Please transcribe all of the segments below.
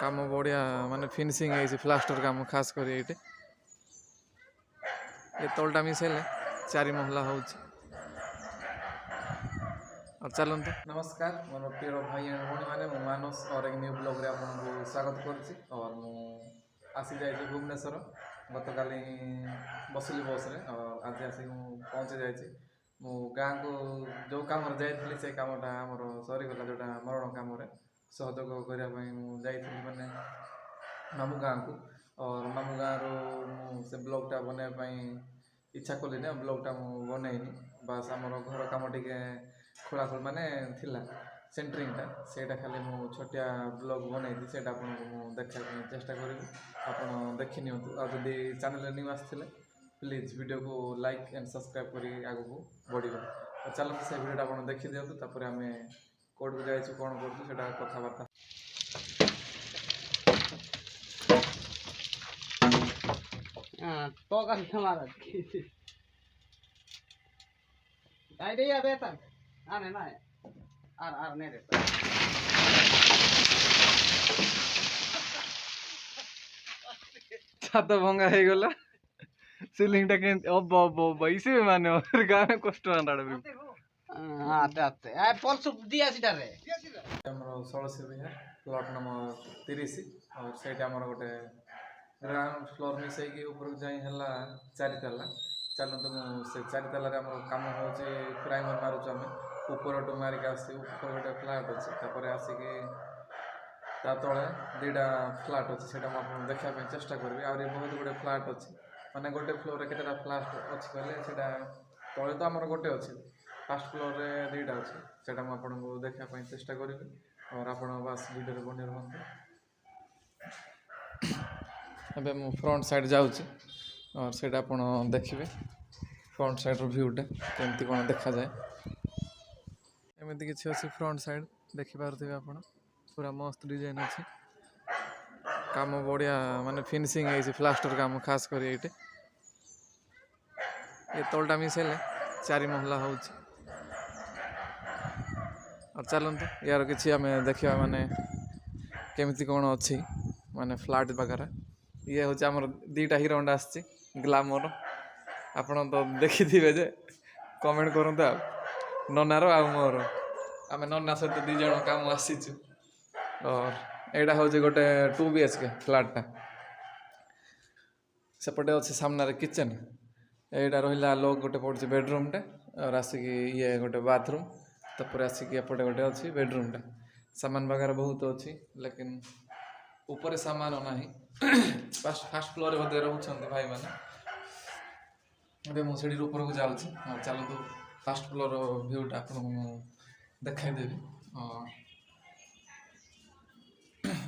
काम बढ़िया माने फिनिशिंग है प्लास्टर काम खास कर ये तलटा मिसेले 4 महला हो। चलते नमस्कार मोर प्रिय भाई एंड भाई मैंने मानस और एक न्यू ब्लॉग रे आपको स्वागत करुच्ची और आसी जाए भुवनेश्वर गत काली बसली बस रे और आज आसिक पहुँची जाए गाँ को जो कम जाइली से कमटा आमर सरीगला जोटा मरण कम सहयोग करने जाइली मैंने मामू गाँ को और मामू गाँव से ब्लॉगटा बनवाई इच्छा कली ना ब्लॉगटा बनईनी बास आमर घर कम टे खोलाखोल माने थिला सेंटरिंगटा सेटा खाली मु छोटिया ब्लॉग बनईथी से आपको देखा चेष्टा करी आपड़ देखी नियंतु आ जदि चैनल न्यू आसथिले प्लीज वीडियो को लाइक एंड सब्सक्राइब करी आगु बढ़िबा। चलते से वीडियो आप देखी दिंतु तापर आम कोर्ट को जाइए कौन करूँ से कथबार्ता तो का हमारा आइडिया बेटा आने ना आर नहीं रहता छात भंगा हो गला सिलिंग टा केन अब इसे माने और गाना कष्ट आंडाड़ आते आते आ पल्स दिया सीटा रे हमरो 16 बिहा प्लॉट नंबर 30 और सेटा हमर गोटे ग्राउंड फ्लोर मिसे कि ऊपर जाई हला 4 तला चलते से 4 तला रे हमर काम हो प्राइमर मारुछ हम ऊपर टू मारिक आसी ऊपर गोटे फ्लैट अच्छे तापर आसिक ता तले दुटा फ्लैट अच्छे से देखा चेष्टा करी आ बहुत गुड़े फ्लैट अच्छे माने गोटे फ्लोर रे केतेटा फ्लैट अच्छी कहले सेटा तले तो आमर गोटे अच्छे फर्स्ट फ्लोर रे दुटा अच्छे सेटा मु आपको देखा चेष्टा करी और आप बास वीडियो बनी रहते। अबे मु फ्रंट साइड जाऊँगी और सेटा आप देखिए फ्रंट साइड व्यूटा केमती कौन देखा जाए एमती किसी अच्छी फ्रंट साइड देखिपे आप पूरा मस्त डिजाइन अच्छी काम बढ़िया माने फिनिशिंग है प्लास्टर काम खास कर ये तलटा मिसेले 4 महला हो। चलते यार कि आम देखा माने केमती कौन अच्छी माने फ्लैट वगैरह ये हूँ आमर 2टा हीरो होंडा आसी ग्लामर आप तो देखी थे जे कमेंट करूँ ननार आ मोर आम नना सहित 2 जन काम आसीचु और यहाँ हूँ गोटे 2 BHK फ्लैटा सेपटे अच्छे सामने किचन यहाँ रहा लोग गोटे पड़े बेडरूमटा और आसिक ये गोटे बाथरूम तापर आसिक एपटे गोटे अच्छी बेडरूमटा सामान वगैरह बहुत अच्छी लेकिन ऊपर सामान ना फास्ट फ्लोर बोधे रोच भाई मैंने मुझे ऊपर को जाऊँगी चलतु फास्ट फ्लोर भ्यूटा आपको देखाईदेवी और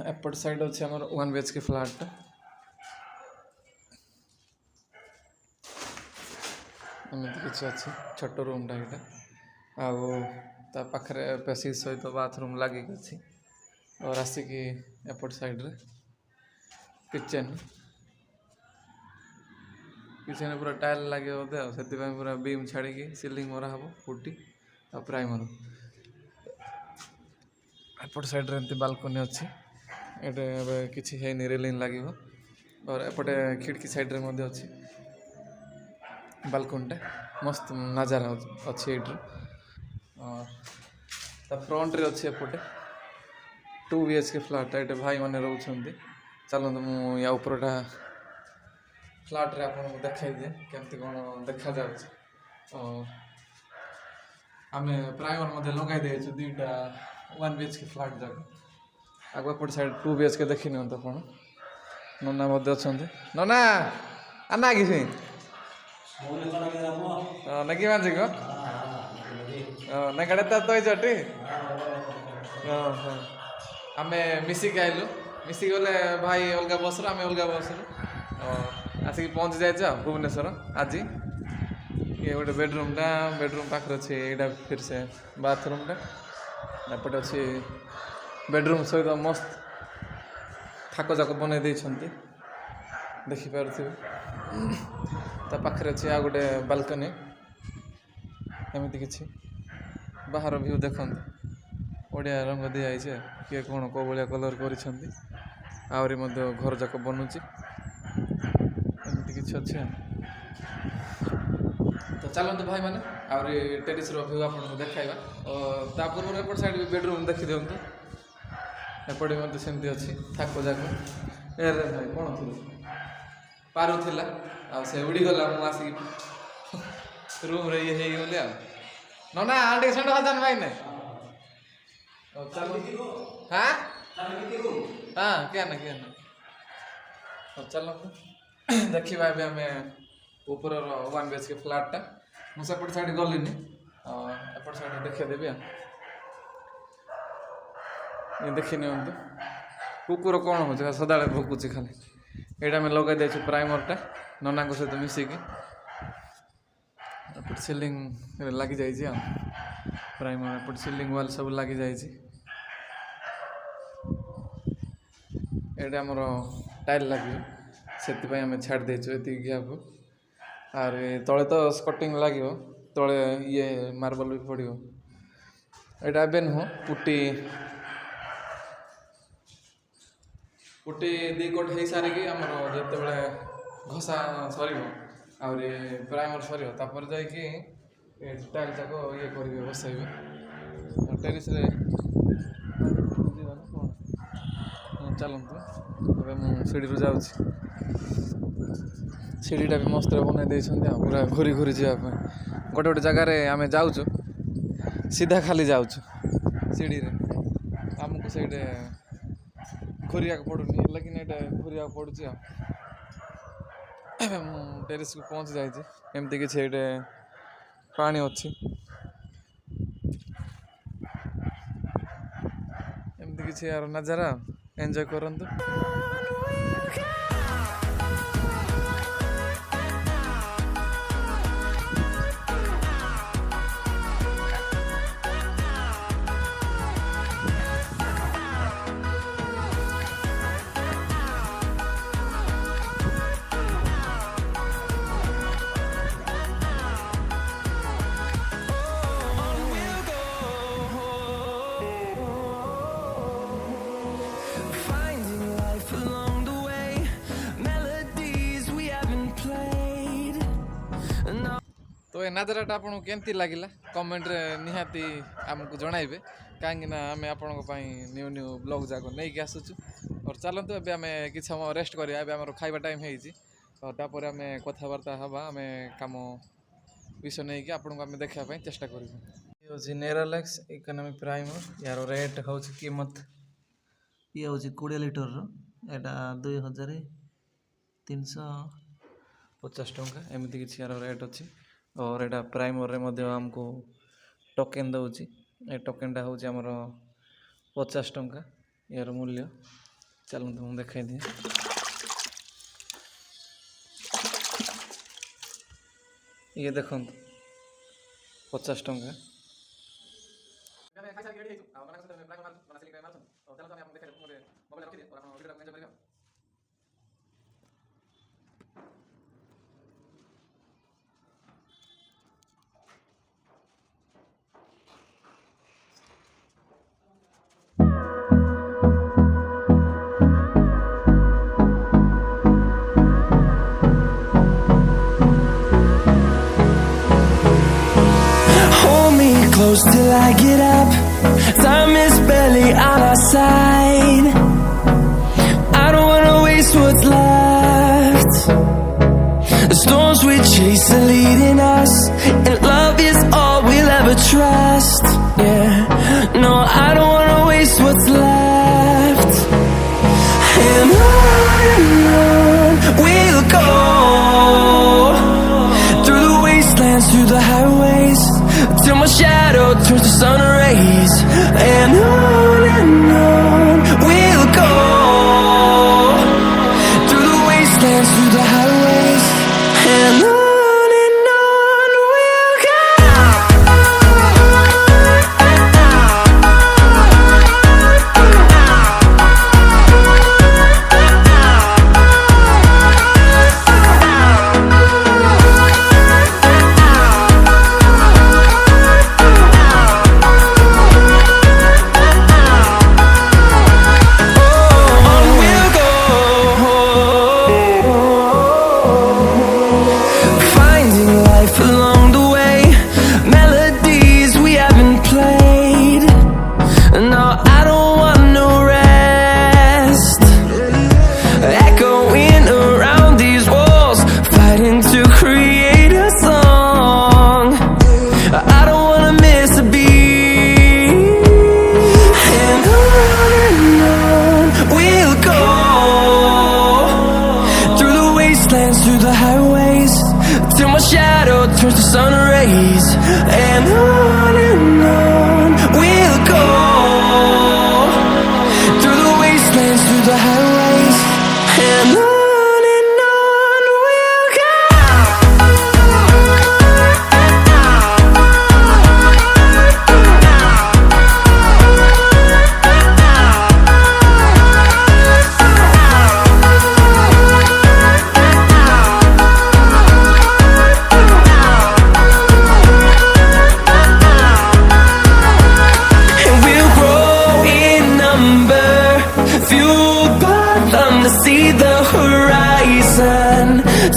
एपट साइड अच्छे आम 1 BHK फ्लैटा एमती किसी अच्छी छोट रूमटा यहाँ आखरे पेसी सहित बाथरूम लगे अच्छी और आसिक एपट साइड रे किचन किचन पूरा टाइल लगे बोधे से पूरा बीम छाड़ी सीलिंग मरा हम पुटी और प्राइमर एपट साइड रे एमती बालकनी अच्छी ये किसी है रेलिंग लगे और एपटे खिड़की साइड रे मध्य अच्छी बालकनीटा मस्त नजारा अच्छी ये और फ्रंट रे अच्छे एपटे 2 BHK फ्लैट ये भाई मैंने रोचे चलते मुझे या उपरटा फ्लैट रे आपको देखाई दिए केमती कौन देखा जाए और आम प्राइमर मध्य लगे देचु 2टा 1 BHK फ्लैट जाक आगे एपट साइड 2 BHK देखी नि आप नना मध्य अच्छा नना आना किसी नकी मानसी को ना कड़े तो चटी आम मिसिक आइलु मिसिक गले भाई अलग बस आम अलग बस आसिक पहुँची जाए भुवनेश्वर आज ये गोटे बेडरूम पाखे अच्छे यहाँ फिर से बाथरूमटा एपटे अच्छी बेडरूम सहित मस्त थाक जाक बनई देखिपे पाखे अच्छे आ गोटे बालकनी एमती किसी बाहर व्यू देखते बढ़िया रंग दिखाई किए कौन कौ भाया कलर कर ଆହୁରି ମଧ୍ୟ ଘର ଯାକ ବନୁଛି ଏମିତି କିଛି ଅଛି ଆଉ। ତ ଚାଲନ୍ତୁ ଭାଇମାନେ ଆହୁରି ଟେରିସ୍ର ଭ୍ୟୁ ଆପଣଙ୍କୁ ଦେଖାଇବା। ତା ପୂର୍ବରୁ ଏପଟ ସାଇଡ଼୍ ବେଡ଼ରୁମ୍ ଦେଖିଦିଅନ୍ତୁ। ଏପଟେ ମଧ୍ୟ ସେମିତି ଅଛି ଥାକ ଯାକ। ଏରେ ଭାଇ କ'ଣ ଥିଲା ପାରୁଥିଲା ଆଉ ସେ ଉଡ଼ିଗଲା। ମୁଁ ଆସିକି ରୁମ୍ରେ ଇଏ ହେଇଗଲି ଆଉ। ନନା ଟିକେ ସେଣ୍ଡ ହଜାନ ଭାଇ ନାଇଁ ଚାଲ ହଁ ହଁ କିଏ ନା ଚାଲନ୍ତୁ ଦେଖିବା ଏବେ ଆମେ ଉପରର 1 BHK ଫ୍ଲାଟ୍ଟା। ମୁଁ ସେପଟ ସାଇଡ଼୍ ଗଲିନି ଏପଟ ସାଇଡ଼୍ ଦେଖେଇଦେବି ଆଉ। ଇଏ ଦେଖି ନିଅନ୍ତୁ କୁକୁର କ'ଣ ହେଉଛି ସଦାବେଳେ ଭୁକୁଛି ଖାଲି। ଏଇଟା ଆମେ ଲଗାଇ ଦେଇଛୁ ପ୍ରାଇମରଟା ନନାଙ୍କ ସହିତ ମିଶିକି। ଏପଟେ ସିଲିଂରେ ଲାଗିଯାଇଛି ଆଉ ପ୍ରାଇମର। ଏପଟେ ସିଲିଂ ୱାଲ୍ ସବୁ ଲାଗିଯାଇଛି। ଏଇଟା ଆମର ଟାଇଲ୍ ଲାଗିବ ସେଥିପାଇଁ ଆମେ ଛାଡ଼ି ଦେଇଛୁ ଏତିକି ଗ୍ୟାପ୍। ଆହୁରି ତଳେ ତ ସ୍କଟିଂ ଲାଗିବ, ତଳେ ଇଏ ମାର୍ବଲ୍ ବି ପଡ଼ିବ। ଏଇଟା ଏବେ ନୁହଁ ପୁଟି 2 କୋଟ୍ ହେଇସାରିକି ଆମର ଯେତେବେଳେ ଘଷା ସରିବ ଆହୁରି ପ୍ରାଇମର ସରିବ ତାପରେ ଯାଇକି ଟାଇଲ୍ ଯାକ ଇଏ କରିବେ ବସାଇବେ। ଟେରିସ୍ରେ ଚାଲନ୍ତୁ ଏବେ ମୁଁ ସିଡ଼ିରୁ ଯାଉଛି। ସିଡ଼ିଟା ବି ମସ୍ତରେ ବନେଇ ଦେଇଛନ୍ତି ଆଉ ପୁରା ଘୁରି ଘୁରି ଯିବା ପାଇଁ। ଗୋଟେ ଜାଗାରେ ଆମେ ଯାଉଛୁ ସିଧା ଖାଲି ଯାଉଛୁ ସିଡ଼ିରେ, ଆମକୁ ସେଇଠି ଘୁରିବାକୁ ପଡ଼ୁନି ଲେକିନ୍ ଏଇଟା ଘୁରିବାକୁ ପଡ଼ୁଛି ଆଉ। ଏବେ ମୁଁ ଟେରିସ୍କୁ ପହଞ୍ଚି ଯାଇଛି। ଏମିତି କିଛି ଏଇଠି ପାଣି ଅଛି, ଏମିତି କିଛି ଆର ନଜାରା ଏନ୍ଜୟ କରନ୍ତୁ। ତ ଏ ନଜାରାଟା ଆପଣଙ୍କୁ କେମିତି ଲାଗିଲା କମେଣ୍ଟରେ ନିହାତି ଆମକୁ ଜଣାଇବେ, କାହିଁକିନା ଆମେ ଆପଣଙ୍କ ପାଇଁ ନ୍ୟୁ ବ୍ଲଗ୍ ଯାକ ନେଇକି ଆସୁଛୁ। ଚାଲନ୍ତୁ ଏବେ ଆମେ କିଛି ସମୟ ରେଷ୍ଟ କରିବା। ଏବେ ଆମର ଖାଇବା ଟାଇମ୍ ହେଇଛି, ତାପରେ ଆମେ କଥାବାର୍ତ୍ତା ହେବା ଆମେ କାମ ବିଷୟ ନେଇକି ଆପଣଙ୍କୁ ଆମେ ଦେଖିବା ପାଇଁ ଚେଷ୍ଟା କରିବୁ। ଇଏ ହେଉଛି ନେରାଲେକ୍ସ ଇକୋନୋମି ପ୍ରାଇମର। ୟାର ରେଟ୍ ହେଉଛି କିମତ ଇଏ ହେଉଛି 20 ଲିଟରର, ଏଇଟା 2350 ଟଙ୍କା ଏମିତି କିଛି ୟାର ରେଟ୍ ଅଛି। और एटा प्राइमर रे मध्य हमको टोकेन दउची। ए टोकेनटा होची हमर 50 टंका यार मूल्य। चलो तुम देखाई दिए। ये देखो 50 टंका। Close till I get up. Time is barely on our side. I don't wanna waste what's left. The storms we chase are leading us, and love is all we'll ever trust. Yeah, no, I don't wanna waste what's left. And on we'll go, through the wastelands, through the highways, till my shadow turns to sun rays. And on we'll go, through the wastelands, through the highways. And on we'll go. till my shadow turns to sun rays. And on we'll go, through the wastelands, through the highways, and on we'll go. And we'll grow in number, fueled by them to see the horizon,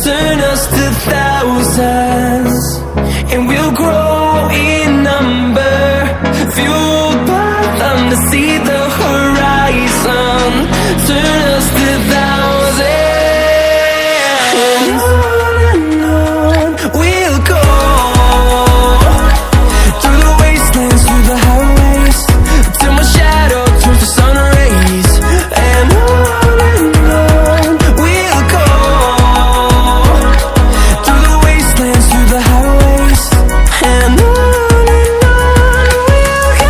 turn us to thousands. And we'll grow in number, fueled by them to see the horizon, turn us to thousands. And on we'll go, through the wastelands, through the highways, till my shadow turns to sun rays. And on we'll go, through the wastelands, through the highways, and on we'll go.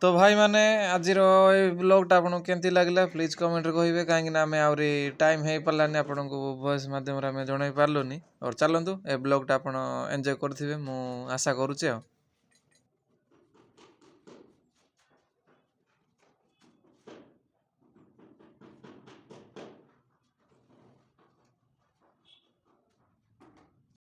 तो भाई मैंने आजिर ब्लॉगटा आपको केमती लगला please comment कहे कहीं आम आहरी time हो पारानी आपन को वॉइस मध्यम जन पार्लुनी और चलतु ए ब्लॉगटा आप एंजॉय करेंगे मु आशा करुचे।